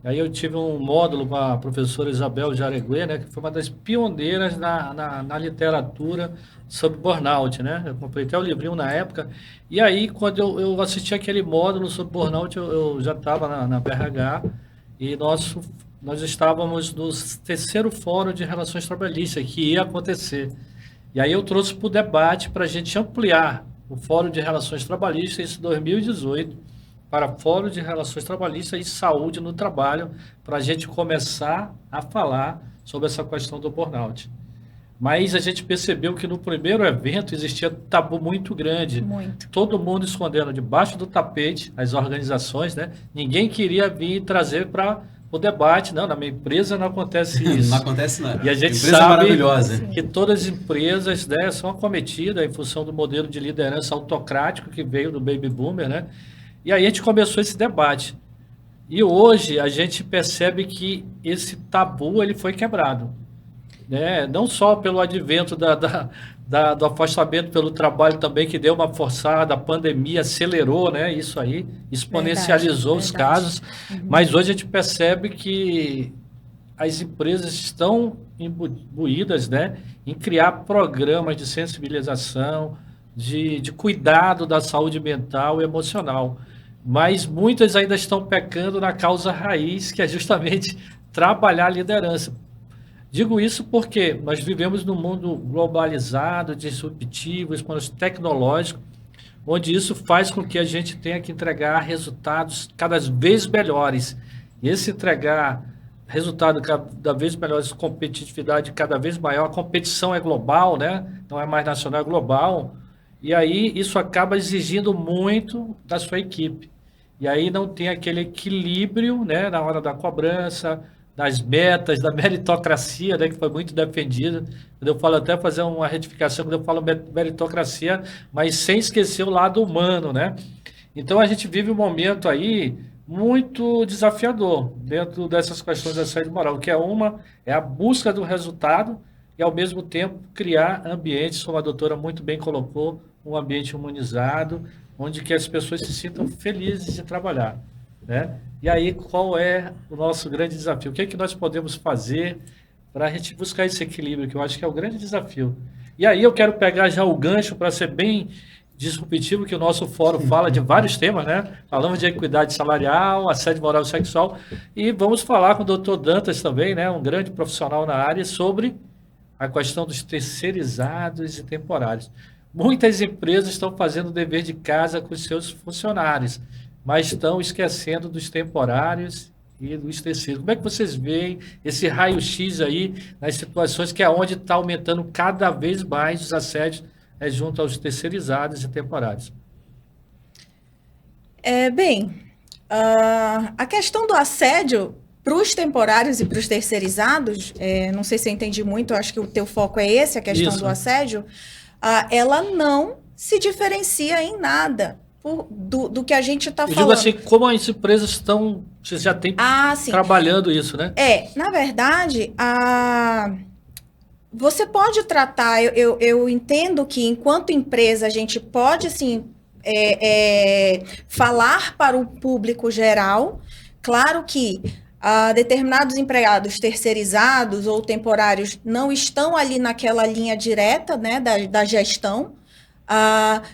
aí eu tive um módulo com a professora Isabel Jaregué, né? Que foi uma das pioneiras na literatura sobre burnout, né? Eu comprei até o livrinho na época. E aí, quando eu assisti aquele módulo sobre burnout, eu já estava na BRH e nós estávamos no 3º Fórum de Relações Trabalhistas, que ia acontecer. E aí eu trouxe para o debate para a gente ampliar o Fórum de Relações Trabalhistas, em 2018, para Fórum de Relações Trabalhistas e Saúde no Trabalho, para a gente começar a falar sobre essa questão do burnout. Mas a gente percebeu que no primeiro evento existia um tabu muito grande. Muito. Todo mundo escondendo debaixo do tapete, as organizações, né? Ninguém queria vir trazer para o debate. Não, na minha empresa não acontece isso. Não acontece nada. E a gente empresa sabe maravilhosa. que todas as empresas, né, são acometidas em função do modelo de liderança autocrático que veio do Baby Boomer, né? E aí a gente começou esse debate. E hoje a gente percebe que esse tabu ele foi quebrado, né? Não só pelo advento do afastamento pelo trabalho também, que deu uma forçada, a pandemia acelerou, né, isso aí, exponencializou os casos, mas hoje a gente percebe que as empresas estão imbuídas, né, em criar programas de sensibilização, de cuidado da saúde mental e emocional, mas muitas ainda estão pecando na causa raiz, que é justamente trabalhar a liderança. Digo isso porque nós vivemos num mundo globalizado, disruptivo, tecnológico, onde isso faz com que a gente tenha que entregar resultados cada vez melhores. E esse entregar resultado cada vez melhores, competitividade cada vez maior, a competição é global, né? Não é mais nacional, é global. E aí isso acaba exigindo muito da sua equipe. E aí não tem aquele equilíbrio, né, na hora da cobrança, das metas, da meritocracia, né, que foi muito defendida. Eu falo até fazer uma retificação quando eu falo meritocracia, mas sem esquecer o lado humano, né? Então a gente vive um momento aí muito desafiador dentro dessas questões da assédio moral, que é a busca do resultado e ao mesmo tempo criar ambientes, como a doutora muito bem colocou, um ambiente humanizado, onde que as pessoas se sintam felizes de trabalhar, né? E aí, qual é o nosso grande desafio? O que é que nós podemos fazer para a gente buscar esse equilíbrio, que eu acho que é o grande desafio. E aí eu quero pegar já o gancho para ser bem disruptivo, que o nosso fórum fala de vários temas, né? Falamos de equidade salarial, assédio moral e sexual, e vamos falar com o doutor Dantas também, né? Um grande profissional na área, sobre a questão dos terceirizados e temporários. Muitas empresas estão fazendo o dever de casa com os seus funcionários, mas estão esquecendo dos temporários e dos terceiros. Como é que vocês veem esse raio-x aí nas situações que é onde está aumentando cada vez mais os assédios junto aos terceirizados e temporários? A questão do assédio para os temporários e para os terceirizados, não sei se eu entendi muito, acho que o teu foco é esse, a questão do assédio, ela não se diferencia em nada do que a gente está Eu falando. digo assim, como as empresas estão, você já tem Sim. trabalhando isso, né? Na verdade, você pode tratar, eu entendo que enquanto empresa a gente pode sim falar para o público geral. Claro que determinados empregados terceirizados ou temporários não estão ali naquela linha direta, né, da gestão,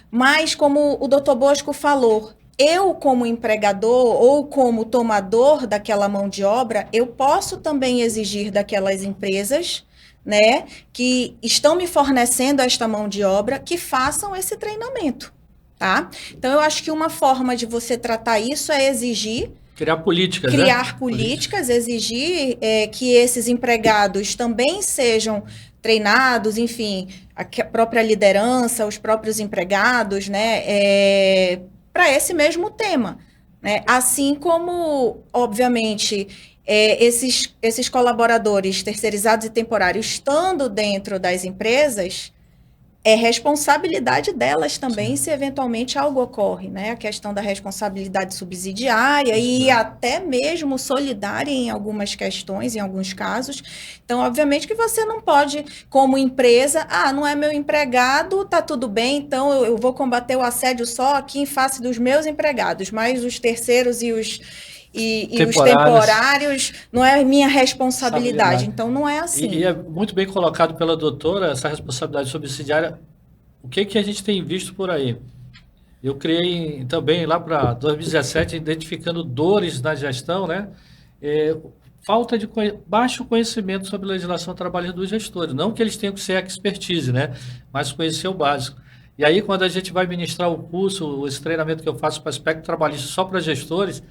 mas como o doutor Bosco falou, eu como empregador ou como tomador daquela mão de obra, eu posso também exigir daquelas empresas, né, que estão me fornecendo esta mão de obra, que façam esse treinamento, tá? Então, eu acho que uma forma de você tratar isso é exigir... Criar políticas, Criar políticas, exigir que esses empregados também sejam treinados, enfim, a própria liderança, os próprios empregados, né, para esse mesmo tema, né? Assim como, obviamente, esses colaboradores terceirizados e temporários estando dentro das empresas, é responsabilidade delas também. Sim. Se eventualmente algo ocorre, né? A questão da responsabilidade subsidiária. Sim. E até mesmo solidária em algumas questões, em alguns casos. Então, obviamente que você não pode, como empresa, não é meu empregado, tá tudo bem, então eu vou combater o assédio só aqui em face dos meus empregados, mas os terceiros e os temporários não é minha responsabilidade. Então, não é assim. E é muito bem colocado pela doutora essa responsabilidade subsidiária. O que a gente tem visto por aí? Eu criei também lá para 2017, identificando dores na gestão, né? Falta de baixo conhecimento sobre legislação trabalhista dos gestores. Não que eles tenham que ser expertise, né? Mas conhecer o básico. E aí, quando a gente vai ministrar o curso, esse treinamento que eu faço para aspecto trabalhista só para gestores,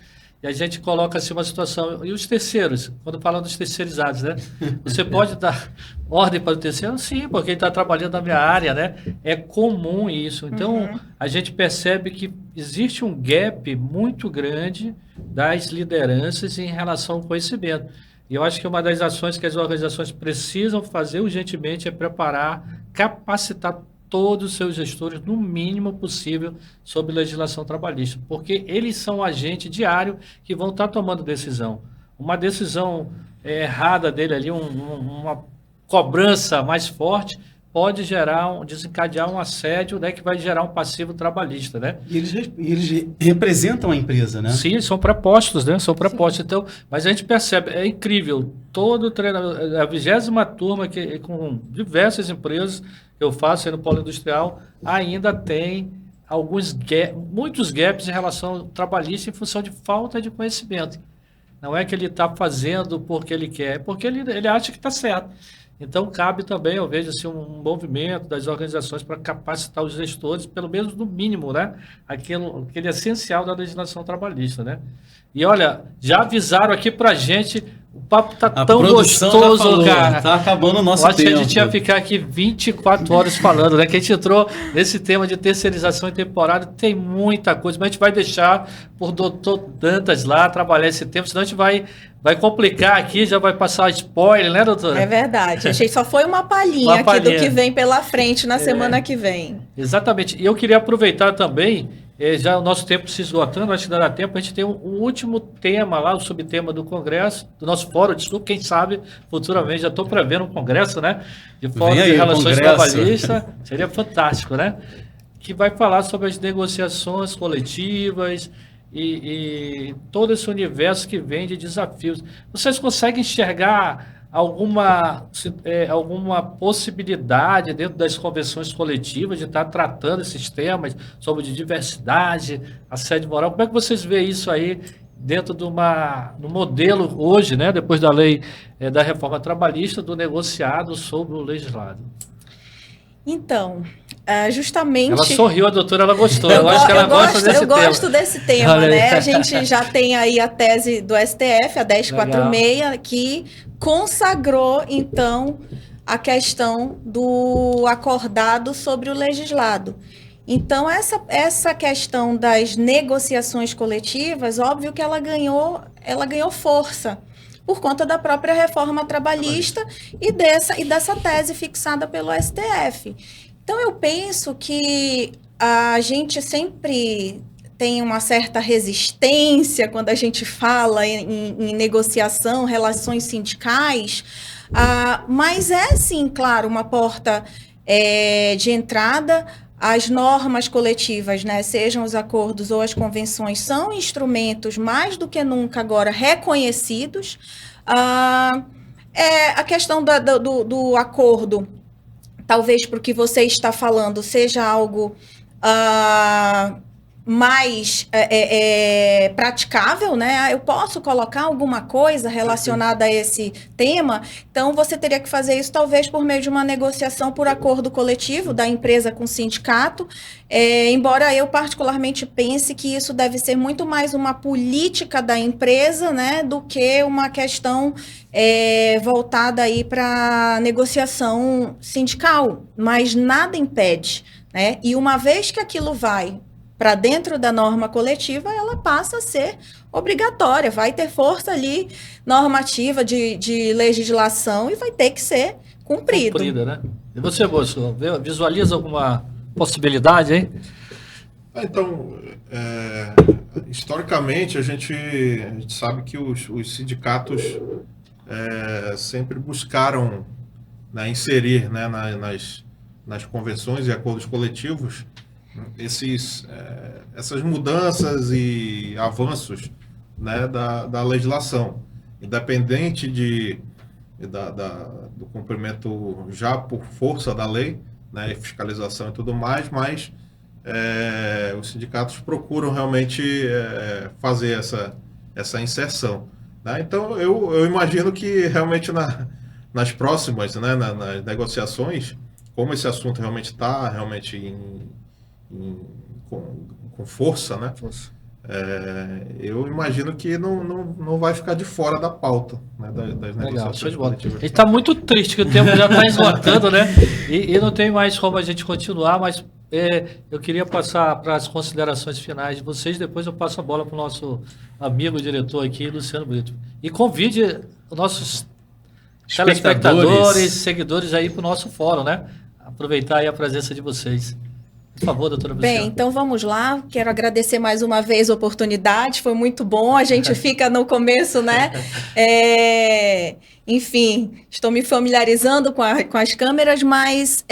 e a gente coloca assim uma situação... E os terceiros, quando falando dos terceirizados, né? Você pode dar ordem para o terceiro? Sim, porque ele está trabalhando na minha área, né? É comum isso. Então, a gente percebe que existe um gap muito grande das lideranças em relação ao conhecimento. E eu acho que uma das ações que as organizações precisam fazer urgentemente é preparar, capacitar todos os seus gestores, no mínimo possível, sobre legislação trabalhista, porque eles são o agente diário que vão estar tomando decisão. Uma decisão errada dele ali, uma cobrança mais forte, pode desencadear um assédio, né, que vai gerar um passivo trabalhista, né? E eles representam a empresa, né? Sim, são prepostos, né? São prepostos. Então, mas a gente percebe, é incrível, todo treinamento, a 20ª turma que com diversas empresas que eu faço aí no polo industrial, ainda tem muitos gaps em relação ao trabalhista em função de falta de conhecimento. Não é que ele está fazendo porque ele quer, é porque ele acha que está certo. Então, cabe também, eu vejo assim, um movimento das organizações para capacitar os gestores, pelo menos no mínimo, né? Aquele essencial da legislação trabalhista, né? E olha, já avisaram aqui para a gente, o papo tá tão gostoso, cara. Tá acabando o nosso tempo. Eu acho que a gente ia ficar aqui 24 horas falando, né? Que a gente entrou nesse tema de terceirização e temporária, tem muita coisa, mas a gente vai deixar por doutor Dantas lá trabalhar esse tempo, senão a gente vai complicar aqui, já vai passar spoiler, né, doutora? É verdade. Achei só foi uma palhinha aqui do que vem pela frente na semana que vem. Exatamente. E eu queria aproveitar também, já o nosso tempo se esgotando, acho que dará tempo, a gente tem um último tema lá, o subtema do Congresso, do nosso fórum, desculpa, quem sabe futuramente, já estou prevendo um congresso, né? De fórum de relações trabalhistas, seria fantástico, né? Que vai falar sobre as negociações coletivas e todo esse universo que vem de desafios. Vocês conseguem enxergar alguma possibilidade dentro das convenções coletivas de estar tratando esses temas sobre diversidade, assédio moral? Como é que vocês veem isso aí dentro do modelo hoje, né, depois da lei da reforma trabalhista, do negociado sobre o legislado? Então, justamente... Ela sorriu, a doutora, ela gostou. Eu acho que ela gosta desse tema. Eu gosto desse tema, né? A gente já tem aí a tese do STF, a 1046, que consagrou, então, a questão do acordado sobre o legislado. Então, essa questão das negociações coletivas, óbvio que ela ganhou força por conta da própria reforma trabalhista e dessa tese fixada pelo STF. Então, eu penso que a gente sempre tem uma certa resistência quando a gente fala em negociação, relações sindicais, mas é, sim, claro, uma porta de entrada. As normas coletivas, né, sejam os acordos ou as convenções, são instrumentos mais do que nunca agora reconhecidos. A questão do acordo, talvez para o que você está falando, seja algo mais praticável, né? Eu posso colocar alguma coisa relacionada a esse tema, então você teria que fazer isso talvez por meio de uma negociação por acordo coletivo da empresa com o sindicato, embora eu particularmente pense que isso deve ser muito mais uma política da empresa, né, do que uma questão voltada aí para negociação sindical, mas nada impede, né? E uma vez que aquilo vai para dentro da norma coletiva, ela passa a ser obrigatória, vai ter força ali normativa de legislação e vai ter que ser cumprido. Cumprida, né? E você, Bosco, visualiza alguma possibilidade, hein? Então, historicamente, a gente sabe que os sindicatos sempre buscaram, né, inserir, né, nas convenções e acordos coletivos essas mudanças e avanços, né, da legislação, independente do cumprimento já por força da lei, né, fiscalização e tudo mais, mas os sindicatos procuram realmente fazer essa inserção, né? Então, eu imagino que realmente nas próximas, né, nas negociações, como esse assunto realmente está com força, né? Eu imagino que não vai ficar de fora da pauta, né, das negociações coletivas. A gente está muito triste que o tempo já está esgotando, né? E não tem mais como a gente continuar, mas eu queria passar para as considerações finais de vocês, depois eu passo a bola para o nosso amigo diretor aqui, Luciano Brito. E convide os nossos telespectadores, seguidores aí para o nosso fórum, né? Aproveitar aí a presença de vocês. Por favor, doutora Luciana. Bem, então vamos lá. Quero agradecer mais uma vez a oportunidade, foi muito bom. A gente fica no começo, né? Enfim, estou me familiarizando com as câmeras, mas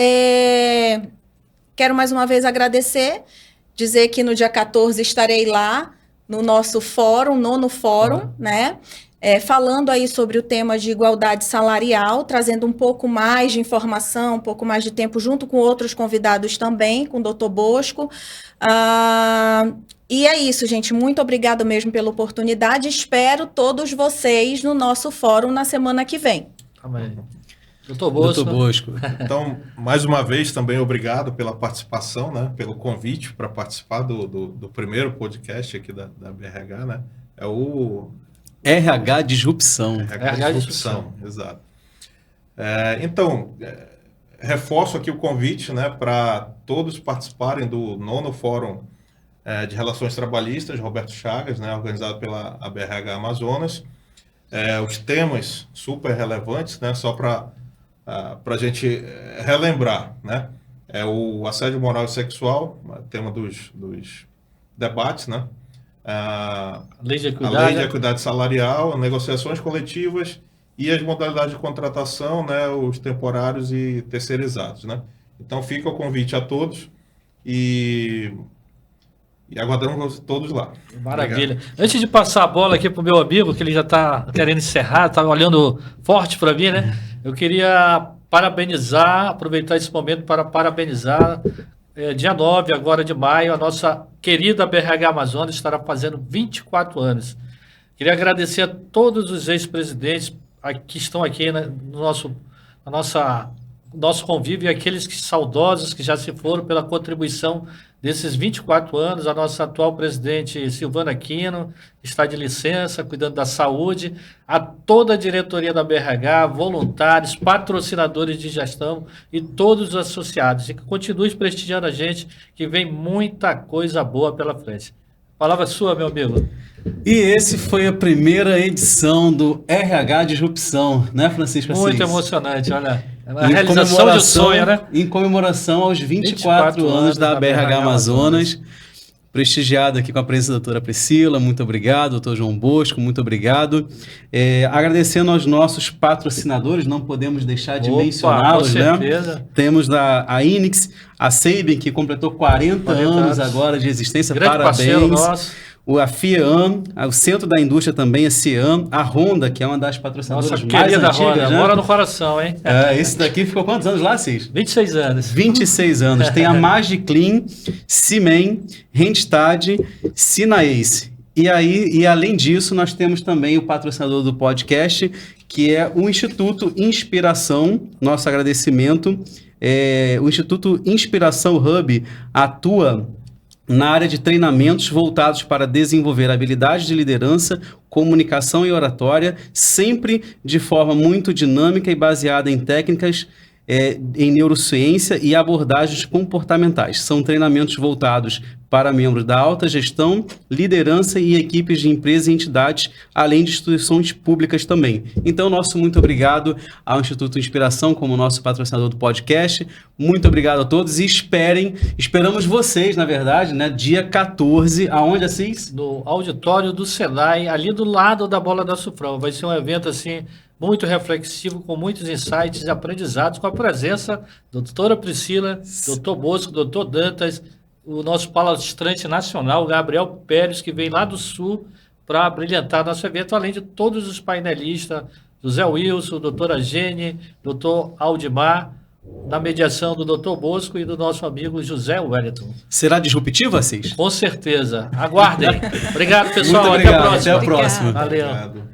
quero mais uma vez agradecer, dizer que no dia 14 estarei lá no nosso fórum, nono fórum, né? Falando aí sobre o tema de igualdade salarial, trazendo um pouco mais de informação, um pouco mais de tempo, junto com outros convidados também, com o doutor Bosco. E é isso, gente. Muito obrigada mesmo pela oportunidade. Espero todos vocês no nosso fórum na semana que vem. Amém. Doutor Bosco. Doutor Bosco. Então, mais uma vez, também obrigado pela participação, né, pelo convite para participar do primeiro podcast aqui da BRH, né? É o RH Disrupção. RH Disrupção, exato. Então, reforço aqui o convite, né, para todos participarem do nono Fórum de Relações Trabalhistas, Roberto Chagas, né, organizado pela BRH Amazonas. Os temas super relevantes, né, só para a gente relembrar, né, o assédio moral e sexual, tema dos debates, né, a lei de equidade salarial, negociações coletivas e as modalidades de contratação, né, os temporários e terceirizados, né? Então fica o convite a todos e aguardamos todos lá. Maravilha. Obrigado. Antes de passar a bola aqui para o meu amigo, que ele já está querendo encerrar, está olhando forte para mim, né? Eu queria aproveitar esse momento para parabenizar. Dia 9 agora de maio, a nossa querida BRH Amazonas estará fazendo 24 anos. Queria agradecer a todos os ex-presidentes que estão aqui no nosso convívio e aqueles saudosos que já se foram pela contribuição desses 24 anos. A nossa atual presidente Silvana Aquino está de licença, cuidando da saúde. A toda a diretoria da BRH, voluntários, patrocinadores de gestão e todos os associados. E que continue prestigiando a gente, que vem muita coisa boa pela frente. Palavra sua, meu amigo. E esse foi a primeira edição do RH Disrupção, né, Francisco Assis? Muito emocionante, olha. A realização de um sonho, né? Em comemoração aos 24 anos da BRH Amazonas. Prestigiado aqui com a presença da doutora Priscila, muito obrigado, doutor João Bosco, muito obrigado. Agradecendo aos nossos patrocinadores, não podemos deixar de mencioná-los, né? Temos a Inix, a Sabin, que completou 40 anos agora de existência, grande parceiro nosso. A FIAM, o Centro da Indústria também, a CIAM, a Honda, que é uma das patrocinadoras mais antigas, Honda, né? Mora no coração, hein? Esse daqui ficou quantos anos lá, Cis? 26 anos. 26 anos. Tem a Magiclean, Cimen, Randstad, Sinace. E além disso, nós temos também o patrocinador do podcast, que é o Instituto Inspiração. Nosso agradecimento. O Instituto Inspiração Hub atua na área de treinamentos voltados para desenvolver habilidades de liderança, comunicação e oratória, sempre de forma muito dinâmica e baseada em técnicas em neurociência e abordagens comportamentais. São treinamentos voltados para membros da alta gestão, liderança e equipes de empresas e entidades, além de instituições públicas também. Então, nosso muito obrigado ao Instituto Inspiração, como nosso patrocinador do podcast. Muito obrigado a todos e esperamos vocês, na verdade, né? Dia 14, aonde, Assis? No auditório do Senai, ali do lado da Bola da Sufrão. Vai ser um evento, assim, muito reflexivo, com muitos insights e aprendizados, com a presença da doutora Priscila, doutor Bosco, doutor Dantas, o nosso palestrante nacional, Gabriel Pérez, que vem lá do Sul para brilhantar nosso evento, além de todos os painelistas, José Wilson, doutora Gene, doutor Aldimar, na mediação do doutor Bosco e do nosso amigo José Wellington. Será disruptivo, Assis? Com certeza. Aguardem. Obrigado, pessoal. Muito obrigado. Até a próxima. Até a próxima. Valeu. Obrigado.